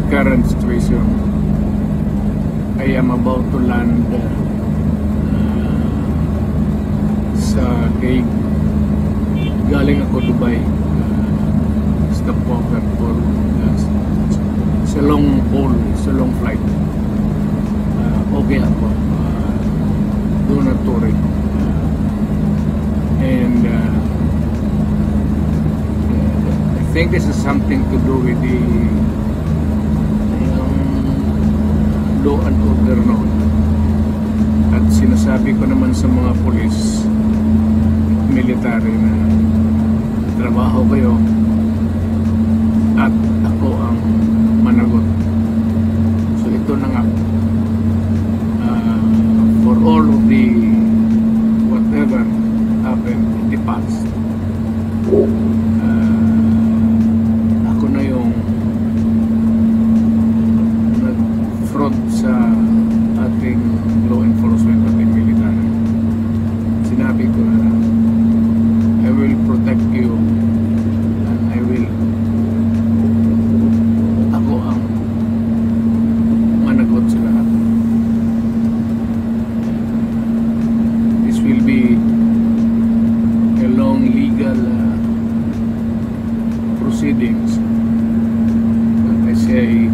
current situation. I am about to land sa gate. Galing ako Dubai. Stopover for it's a long haul, it's a long flight. Okay ako. Do not worry. And I think this is something to do with the law and order noon. At sinasabi ko naman sa mga pulis, military na trabaho kayo at ako ang managot. So ito na nga, for all of the whatever happened in the past, ako na yung nag-front sa ating law enforcement at military. Sinabi ko na I will protect you and I will, ako ang managot sa lahat. This will be a long legal proceedings, but I say